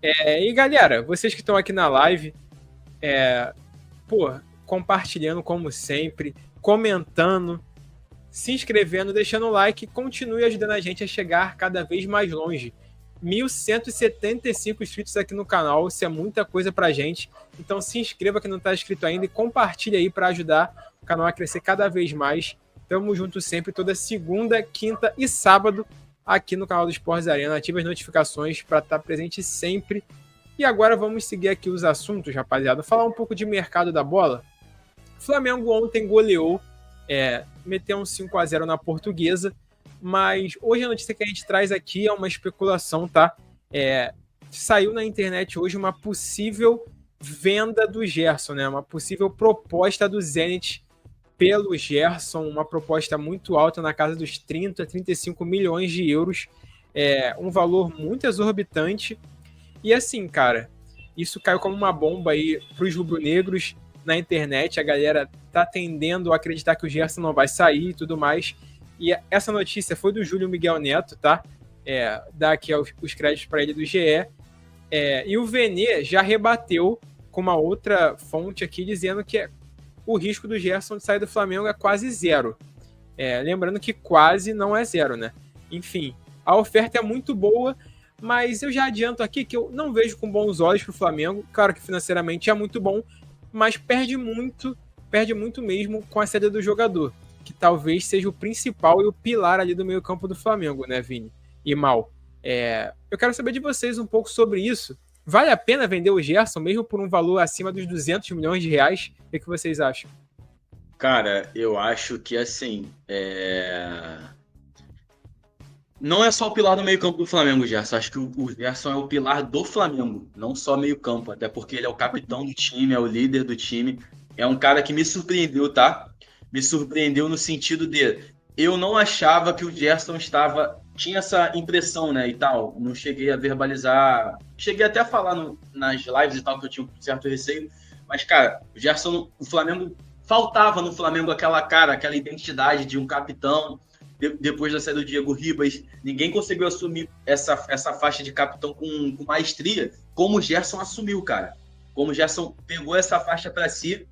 E galera, vocês que estão aqui na live, compartilhando como sempre, comentando, se inscrevendo, deixando o like, continue ajudando a gente a chegar cada vez mais longe. 1.175 inscritos aqui no canal, isso é muita coisa pra gente. Então se inscreva quem não tá inscrito ainda e compartilhe aí para ajudar o canal a crescer cada vez mais. Tamo junto sempre, toda segunda, quinta e sábado aqui no canal do Esportes Arena. Ative as notificações para estar presente sempre. E agora vamos seguir aqui os assuntos, rapaziada. Falar um pouco de mercado da bola. O Flamengo ontem goleou, meteu um 5-0 na Portuguesa. Mas hoje a notícia que a gente traz aqui é uma especulação, tá? Saiu na internet hoje uma possível venda do Gerson, né? Uma possível proposta do Zenit pelo Gerson, uma proposta muito alta, na casa dos 30, 35 milhões de euros. Um valor muito exorbitante. E assim, cara, isso caiu como uma bomba aí pros rubro-negros na internet. A galera tá tendendo a acreditar que o Gerson não vai sair e tudo mais. E essa notícia foi do Júlio Miguel Neto, tá? Dá aqui os créditos para ele do GE. E o Vene já rebateu com uma outra fonte aqui, dizendo que o risco do Gerson de sair do Flamengo é quase zero. Lembrando que quase não é zero, né? Enfim, a oferta é muito boa, mas eu já adianto aqui que eu não vejo com bons olhos para o Flamengo. Claro que financeiramente é muito bom, mas perde muito mesmo com a saída do jogador, que talvez seja o principal e o pilar ali do meio campo do Flamengo, né, Vini e Mal? Eu quero saber de vocês um pouco sobre isso. Vale a pena vender o Gerson, mesmo por um valor acima dos 200 milhões de reais? O que vocês acham? Cara, eu acho que, assim, não é só o pilar do meio campo do Flamengo, Gerson. Acho que o Gerson é o pilar do Flamengo, não só meio campo, até porque ele é o capitão do time, é o líder do time. É um cara que me surpreendeu, tá? Me surpreendeu no sentido de eu não achava que o Gerson tinha essa impressão, né, e tal. Não cheguei a verbalizar, cheguei até a falar nas lives e tal, que eu tinha um certo receio. Mas, cara, o Flamengo, faltava no Flamengo aquela cara, aquela identidade de um capitão. Depois da saída do Diego Ribas, ninguém conseguiu assumir essa faixa de capitão com maestria, como o Gerson assumiu, cara. Como o Gerson pegou essa faixa para si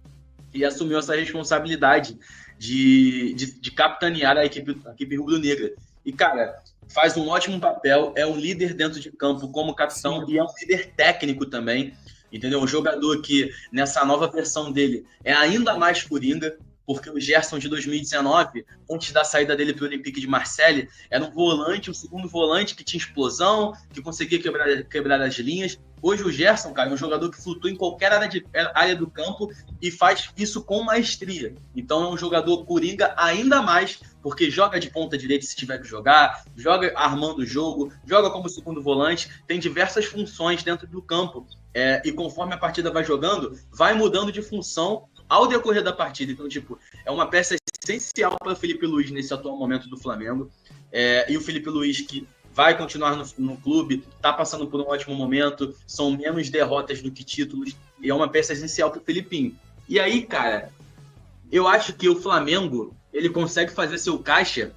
e assumiu essa responsabilidade de capitanear a equipe rubro-negra. E, cara, faz um ótimo papel, é um líder dentro de campo como capitão. Sim. E é um líder técnico também, entendeu? Um jogador que, nessa nova versão dele, é ainda mais coringa, porque o Gerson de 2019, antes da saída dele para o Olympique de Marseille, era um segundo volante que tinha explosão, que conseguia quebrar as linhas. Hoje o Gerson, cara, é um jogador que flutua em qualquer área do campo e faz isso com maestria. Então é um jogador coringa ainda mais, porque joga de ponta direita se tiver que jogar, joga armando o jogo, joga como segundo volante, tem diversas funções dentro do campo. E conforme a partida vai jogando, vai mudando de função ao decorrer da partida. Então, é uma peça essencial para o Felipe Luiz nesse atual momento do Flamengo. E o Felipe Luiz, que vai continuar no clube, está passando por um ótimo momento, são menos derrotas do que títulos, e é uma peça essencial para o Felipinho. E aí, cara, eu acho que o Flamengo, ele consegue fazer seu caixa,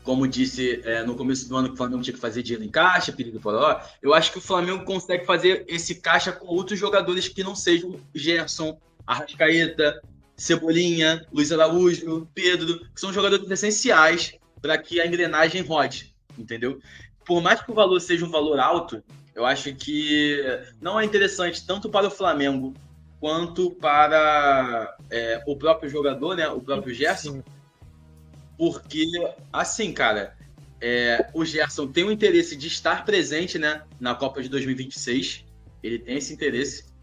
como disse no começo do ano que o Flamengo tinha que fazer dinheiro em caixa, perigo poró. Eu acho que o Flamengo consegue fazer esse caixa com outros jogadores que não sejam Gerson, Arrascaeta, Cebolinha, Luiz Araújo, Pedro, que são jogadores essenciais para que a engrenagem rode, entendeu? Por mais que o valor seja um valor alto, eu acho que não é interessante tanto para o Flamengo quanto para o próprio jogador, né, o próprio Gerson. Sim. Porque, assim, cara, o Gerson tem o interesse de estar presente, né, na Copa de 2026, ele tem esse interesse.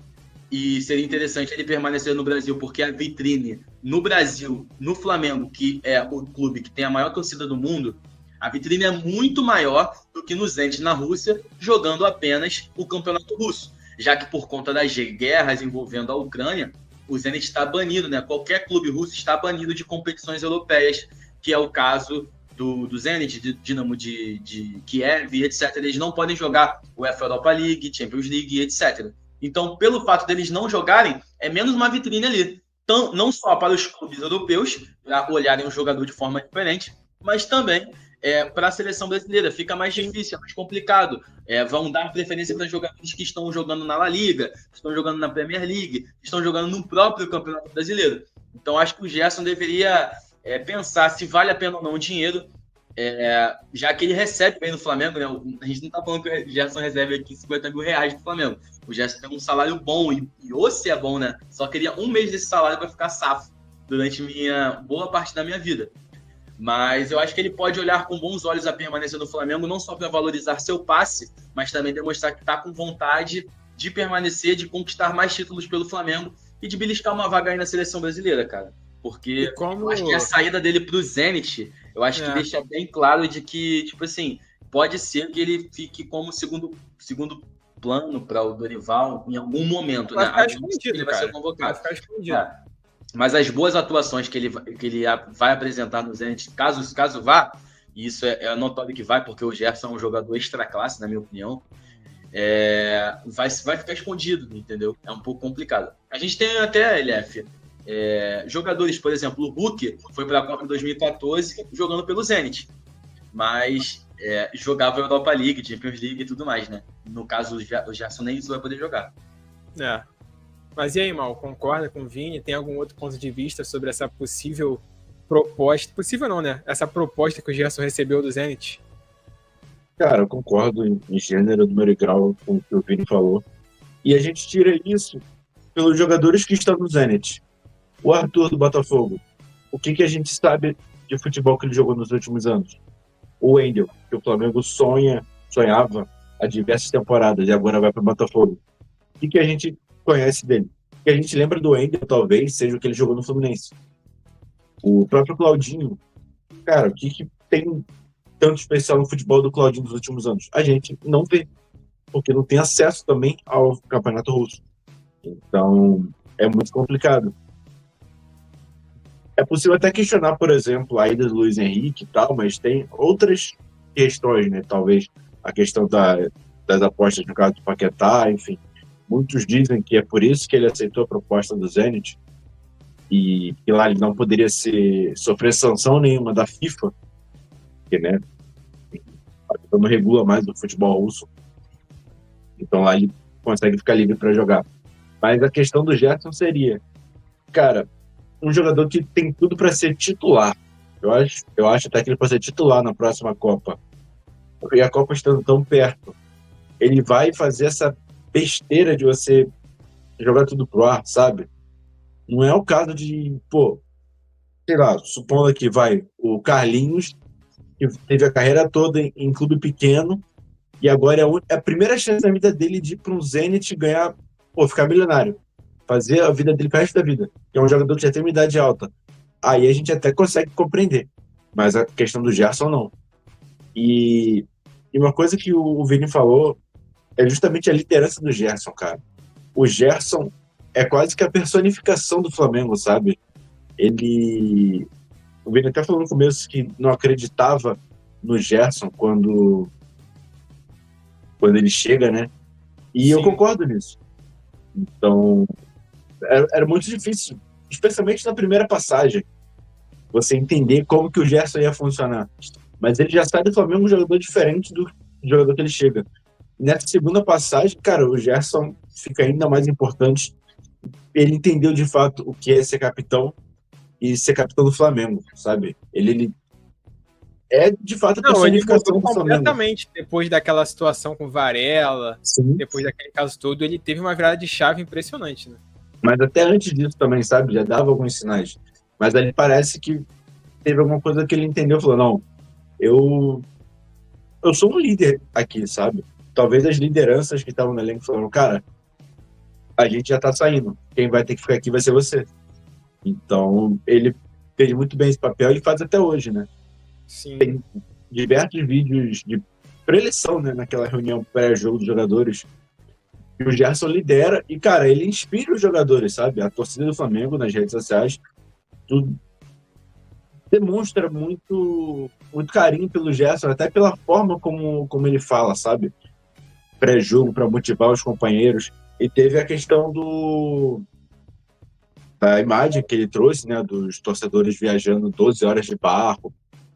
E seria interessante ele permanecer no Brasil, porque a vitrine no Brasil, no Flamengo, que é o clube que tem a maior torcida do mundo, a vitrine é muito maior do que no Zenit na Rússia, jogando apenas o campeonato russo. Já que por conta das guerras envolvendo a Ucrânia, o Zenit está banido, né? Qualquer clube russo está banido de competições europeias, que é o caso do Zenit, do Dinamo de Kiev, etc. Eles não podem jogar UEFA Europa League, Champions League, etc. Então, pelo fato deles não jogarem, é menos uma vitrine ali. Então, não só para os clubes europeus, para olharem o jogador de forma diferente, mas também para a seleção brasileira. Fica mais difícil, é mais complicado. Vão dar preferência para jogadores que estão jogando na La Liga, que estão jogando na Premier League, que estão jogando no próprio Campeonato Brasileiro. Então, acho que o Gerson deveria pensar se vale a pena ou não o dinheiro, já que ele recebe bem no Flamengo, né? A gente não está falando que o Gerson recebe aqui 50 mil reais do Flamengo. O Gerson tem um salário bom, e se é bom, né? Só queria um mês desse salário para ficar safo durante boa parte da minha vida. Mas eu acho que ele pode olhar com bons olhos a permanência no Flamengo, não só para valorizar seu passe, mas também demonstrar que está com vontade de permanecer, de conquistar mais títulos pelo Flamengo e de beliscar uma vaga aí na seleção brasileira, cara. Porque eu acho que a saída dele para o Zenit, eu acho que deixa bem claro de que, tipo assim, pode ser que ele fique como segundo plano para o Dorival em algum momento, vai né? ficar escondido, ele vai ser convocado. Vai ficar escondido. Mas as boas atuações que ele vai apresentar no Zenit, caso vá, e isso é notório que vai, porque o Gerson é um jogador extra classe, na minha opinião, vai ficar escondido, entendeu? É um pouco complicado. A gente tem até, LF, jogadores, por exemplo, o Hulk foi para a Copa em 2014 jogando pelo Zenit, mas jogava a Europa League, Champions League e tudo mais, né? No caso, o Gerson nem isso vai poder jogar. Mas e aí, Mal, concorda com o Vini? Tem algum outro ponto de vista sobre essa possível proposta? Possível não, né? Essa proposta que o Gerson recebeu do Zenit? Cara, eu concordo em gênero, número e grau com o que o Vini falou. E a gente tira isso pelos jogadores que estão no Zenit. O Arthur do Botafogo. O que a gente sabe de futebol que ele jogou nos últimos anos? O Wendel, que o Flamengo sonhava há diversas temporadas e agora vai para o Botafogo. O que a gente conhece dele? O que a gente lembra do Wendel, talvez, seja o que ele jogou no Fluminense. O próprio Claudinho. Cara, o que tem tanto especial no futebol do Claudinho nos últimos anos? A gente não vê, porque não tem acesso também ao Campeonato Russo. Então, é muito complicado. É possível até questionar, por exemplo, a ida do Luiz Henrique e tal, mas tem outras questões, né? Talvez a questão das apostas no caso do Paquetá, enfim. Muitos dizem que é por isso que ele aceitou a proposta do Zenit e que lá ele não poderia sofrer sanção nenhuma da FIFA, porque, né, a FIFA não regula mais o futebol russo. Então lá ele consegue ficar livre para jogar. Mas a questão do Gerson seria, cara, um jogador que tem tudo para ser titular. Eu acho até que ele pode ser titular na próxima Copa. E a Copa estando tão perto, ele vai fazer essa besteira de você jogar tudo pro ar, sabe? Não é o caso de, sei lá, supondo que o Carlinhos, que teve a carreira toda em clube pequeno, e agora é a primeira chance da vida dele de ir para um Zenit e ganhar, ficar milionário. Fazer a vida dele pro resto da vida. Que é um jogador que já tem uma idade alta. Aí a gente até consegue compreender. Mas a questão do Gerson, não. E uma coisa que o Vini falou é justamente a liderança do Gerson, cara. O Gerson é quase que a personificação do Flamengo, sabe? O Vini até falou no começo que não acreditava no Gerson quando ele chega, né? E sim, eu concordo nisso. Então, era muito difícil, especialmente na primeira passagem, você entender como que o Gerson ia funcionar. Mas ele já sai do Flamengo um jogador diferente do jogador que ele chega. Nessa segunda passagem, cara, o Gerson fica ainda mais importante. Ele entendeu de fato o que é ser capitão e ser capitão do Flamengo, sabe? Ele é de fato a personificação do Flamengo. Completamente. Depois daquela situação com Varela, sim, depois daquele caso todo, ele teve uma virada de chave impressionante, né? Mas até antes disso também, sabe? Já dava alguns sinais. Mas aí parece que teve alguma coisa que ele entendeu, falou, não, eu sou um líder aqui, sabe? Talvez as lideranças que estavam no elenco falaram, cara, a gente já tá saindo, quem vai ter que ficar aqui vai ser você. Então, ele fez muito bem esse papel e faz até hoje, né? Sim. Tem diversos vídeos de pré-eleição, né? Naquela reunião pré-jogo dos jogadores, que o Gerson lidera e, cara, ele inspira os jogadores, sabe? A torcida do Flamengo nas redes sociais, tudo demonstra muito carinho pelo Gerson, até pela forma como ele fala, sabe? Pré-jogo, para motivar os companheiros. E teve a questão da imagem que ele trouxe, né? Dos torcedores viajando 12 horas de barco.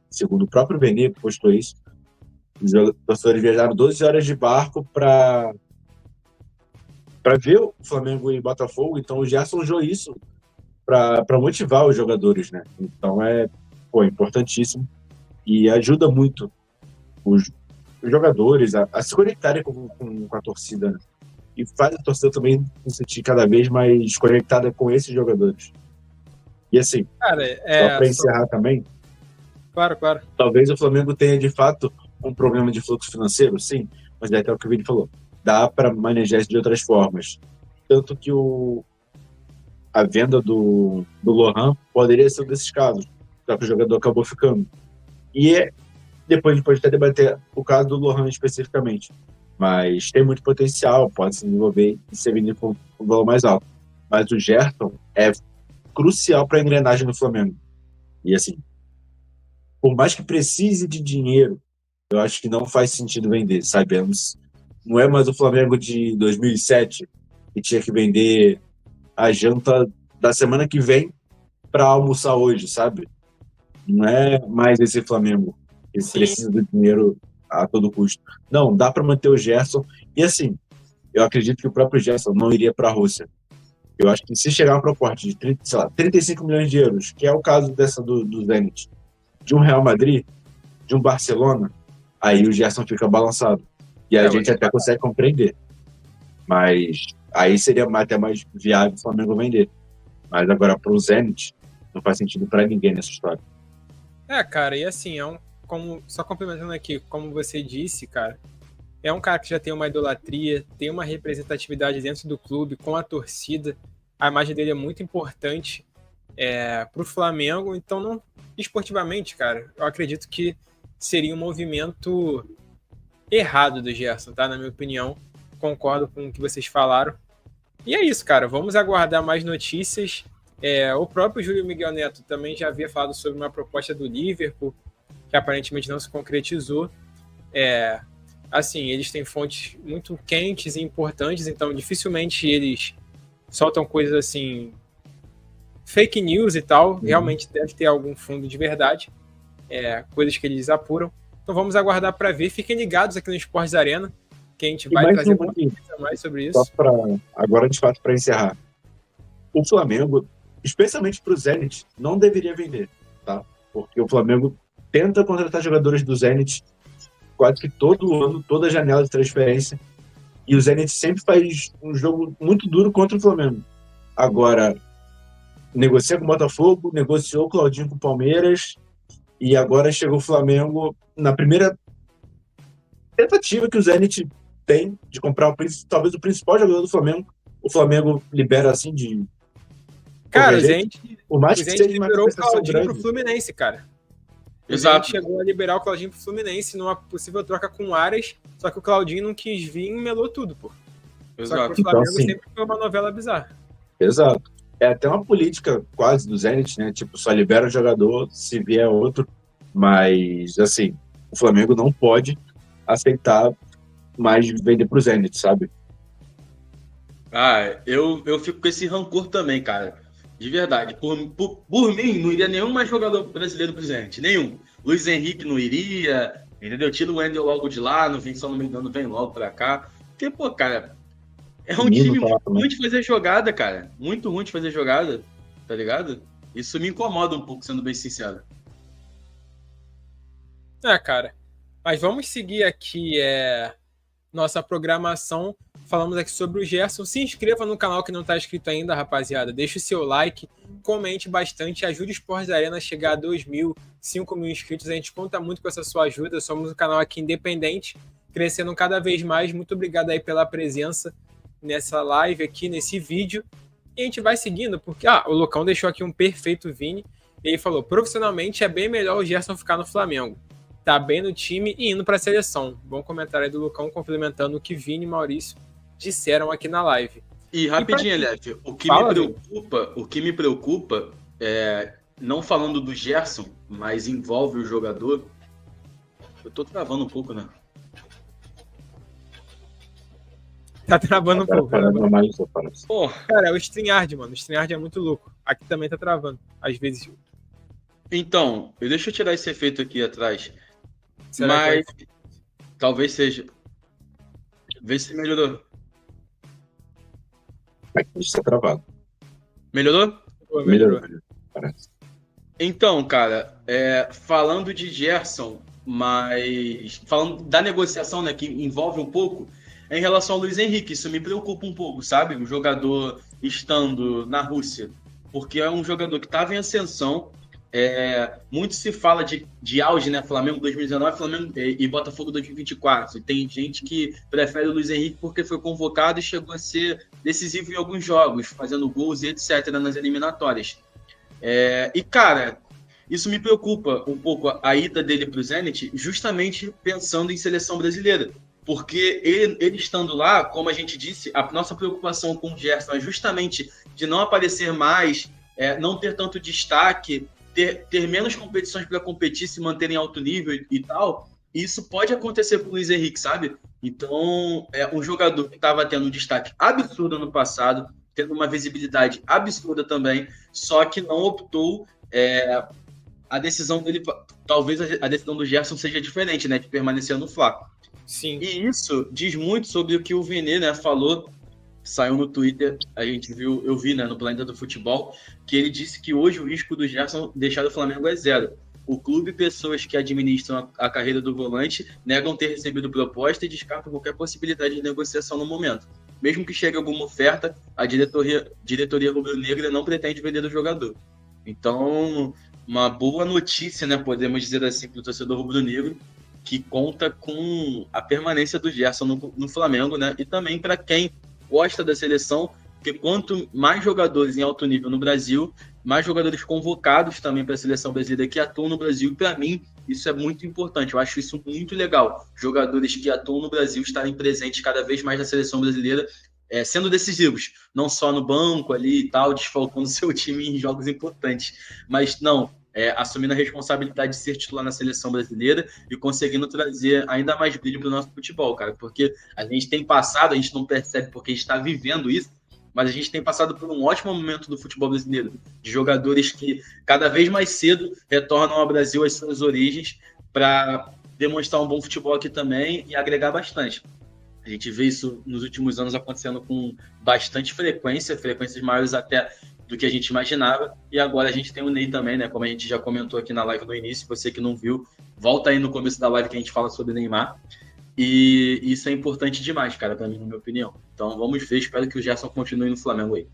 segundo o próprio Vene, que postou isso, os torcedores viajaram 12 horas de barco para ver o Flamengo e Botafogo. Então o Gerson usou isso para motivar os jogadores, né? Então importantíssimo e ajuda muito os jogadores a se conectarem com a torcida, né? E faz a torcida também se sentir cada vez mais conectada com esses jogadores. E assim, Cara, só para encerrar também, claro. talvez o Flamengo tenha de fato um problema de fluxo financeiro, sim, mas é até o que o Vini falou, dá para manejar isso de outras formas. Tanto que a venda do Lohan poderia ser um desses casos, só que o jogador acabou ficando. E depois a gente pode até debater o caso do Lohan especificamente, mas tem muito potencial, pode se desenvolver e ser vendido com um valor mais alto. Mas o Gerson é crucial para a engrenagem do Flamengo. E assim, por mais que precise de dinheiro, eu acho que não faz sentido vender, sabemos. Não é mais o Flamengo de 2007, que tinha que vender a janta da semana que vem para almoçar hoje, sabe? Não é mais esse Flamengo que precisa do dinheiro a todo custo. Não, dá para manter o Gerson. E assim, eu acredito que o próprio Gerson não iria para a Rússia. Eu acho que se chegar uma proposta de 35 milhões de euros, que é o caso dessa do Zenit, de um Real Madrid, de um Barcelona, aí o Gerson fica balançado. E a gente até consegue compreender. Mas aí seria até mais viável o Flamengo vender. Mas agora para o Zenit, não faz sentido para ninguém nessa história. Cara, e assim, só complementando aqui, como você disse, cara, é um cara que já tem uma idolatria, tem uma representatividade dentro do clube, com a torcida. A imagem dele é muito importante para o Flamengo. Então, não esportivamente, cara, eu acredito que seria um movimento errado do Gerson, tá? Na minha opinião. Concordo com o que vocês falaram. E é isso, cara. Vamos aguardar mais notícias. O próprio Júlio Miguel Neto também já havia falado sobre uma proposta do Liverpool, que aparentemente não se concretizou. Assim, eles têm fontes muito quentes e importantes, então dificilmente eles soltam coisas assim, fake news e tal. Realmente deve ter algum fundo de verdade, coisas que eles apuram. Então vamos aguardar para ver. Fiquem ligados aqui no Esportes Arena, que a gente vai trazer mais sobre isso. Agora, de fato, para encerrar. O Flamengo, especialmente para o Zenit, não deveria vender, tá? Porque o Flamengo tenta contratar jogadores do Zenit quase que todo ano, toda janela de transferência, e o Zenit sempre faz um jogo muito duro contra o Flamengo. Agora, negocia com o Botafogo, negociou o Claudinho com o Palmeiras, e agora chegou o Flamengo na primeira tentativa que o Zenit tem de comprar talvez o principal jogador do Flamengo. O Flamengo libera assim de... Cara, o Zenit liberou o Claudinho pro Fluminense, cara. Exato. Chegou a liberar o Claudinho pro Fluminense numa possível troca com o Aras, só que o Claudinho não quis vir e melou tudo, pô. Exato. Só que o Flamengo sempre foi uma novela bizarra. Exato. É até uma política quase do Zenit, né? Tipo, só libera o jogador se vier outro. Mas, assim, o Flamengo não pode aceitar mais vender pro Zenit, sabe? Eu fico com esse rancor também, cara. De verdade. Por mim, não iria nenhum mais jogador brasileiro presente. Nenhum. Luiz Henrique não iria, entendeu? Tira o Wendel logo de lá, não vem só no meio do ano, vem logo pra cá. Porque, pô, cara, é um time muito ruim de fazer jogada, cara. Muito ruim de fazer jogada, tá ligado? Isso me incomoda um pouco, sendo bem sincero. Cara. Mas vamos seguir aqui nossa programação. Falamos aqui sobre o Gerson. Se inscreva no canal que não está inscrito ainda, rapaziada. Deixe o seu like, comente bastante, ajude o Esportes Arena a chegar a 2.000, 5.000 inscritos. A gente conta muito com essa sua ajuda. Somos um canal aqui independente, crescendo cada vez mais. Muito obrigado aí pela presença nessa live aqui, nesse vídeo. E a gente vai seguindo, porque o Lucão deixou aqui um perfeito Vini. Ele falou, profissionalmente é bem melhor o Gerson ficar no Flamengo. Tá bem no time e indo para a seleção. Bom comentário aí do Lucão, complementando o que Vini e Maurício disseram aqui na live. E rapidinho, Elef, o que me preocupa não falando do Gerson, mas envolve o jogador. Eu tô travando um pouco, né? Tá travando um pouco. Pô. Cara, é o StreamYard, mano. O StreamYard é muito louco. Aqui também tá travando, às vezes. Então, deixa eu tirar esse efeito aqui atrás. Será Mas que talvez seja. Vê se melhorou. Aqui está travado. Melhorou? melhorou? Melhorou, parece. Então, cara, falando de Gerson, mas falando da negociação, né, que envolve um pouco, em relação ao Luiz Henrique, isso me preocupa um pouco, sabe? O jogador estando na Rússia, porque é um jogador que estava em ascensão. Muito se fala de auge, né? Flamengo 2019, Flamengo e Botafogo 2024. E tem gente que prefere o Luiz Henrique porque foi convocado e chegou a ser decisivo em alguns jogos, fazendo gols e etc. nas eliminatórias. E, cara, isso me preocupa um pouco a ida dele para o Zenit, justamente pensando em seleção brasileira. Porque ele estando lá, como a gente disse, a nossa preocupação com o Gerson é justamente de não aparecer mais, não ter tanto destaque, ter menos competições para competir, se manter em alto nível e tal. E isso pode acontecer com o Luiz Henrique, sabe? Então, é um jogador que estava tendo um destaque absurdo no passado, tendo uma visibilidade absurda também, só que não optou. A decisão dele, talvez a decisão do Gerson seja diferente, né, de permanecer no Fla. Sim. E isso diz muito sobre o que o Vene, né, falou, saiu no Twitter, a gente viu, eu vi, né, no Planeta do Futebol, que ele disse que hoje o risco do Gerson deixar o Flamengo é zero. O clube e pessoas que administram a carreira do volante negam ter recebido proposta e descartam qualquer possibilidade de negociação no momento. Mesmo que chegue alguma oferta, a diretoria rubro-negra não pretende vender o jogador. Então, uma boa notícia, né, podemos dizer assim, para o torcedor rubro-negro, que conta com a permanência do Gerson no Flamengo, né? E também para quem gosta da seleção, porque quanto mais jogadores em alto nível no Brasil, mais jogadores convocados também para a seleção brasileira que atuam no Brasil, para mim, isso é muito importante. Eu acho isso muito legal. Jogadores que atuam no Brasil estarem presentes cada vez mais na seleção brasileira, sendo decisivos, não só no banco ali e tal, desfalcando seu time em jogos importantes, mas não, assumindo a responsabilidade de ser titular na seleção brasileira e conseguindo trazer ainda mais brilho para o nosso futebol, cara, porque a gente tem passado, a gente não percebe porque a gente está vivendo isso, mas a gente tem passado por um ótimo momento do futebol brasileiro, de jogadores que cada vez mais cedo retornam ao Brasil às suas origens para demonstrar um bom futebol aqui também e agregar bastante. A gente vê isso nos últimos anos acontecendo com bastante frequência, frequências maiores até do que a gente imaginava. E agora a gente tem o Ney também, né? Como a gente já comentou aqui na live no início, você que não viu, volta aí no começo da live que a gente fala sobre o Neymar. E isso é importante demais, cara, para mim, na minha opinião. Então vamos ver, espero que o Gerson continue no Flamengo aí.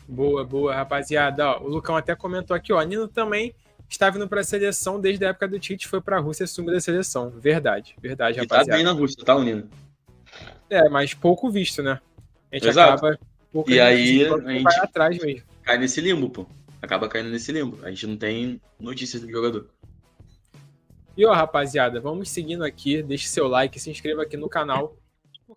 Boa, boa, rapaziada. Ó, o Lucão até comentou aqui, ó, Nino também estava indo para a seleção desde a época do Tite, foi para a Rússia assumir a seleção. Verdade, verdade, E rapaziada. tá bem na Rússia, tá, Nino? Mas pouco visto, né? A gente Exato. acaba... Pouco E aí a vai gente atrás mesmo. cai nesse limbo, pô. Acaba caindo nesse limbo. A gente não tem notícias do jogador. E ó, rapaziada, vamos seguindo aqui, deixe seu like, se inscreva aqui no canal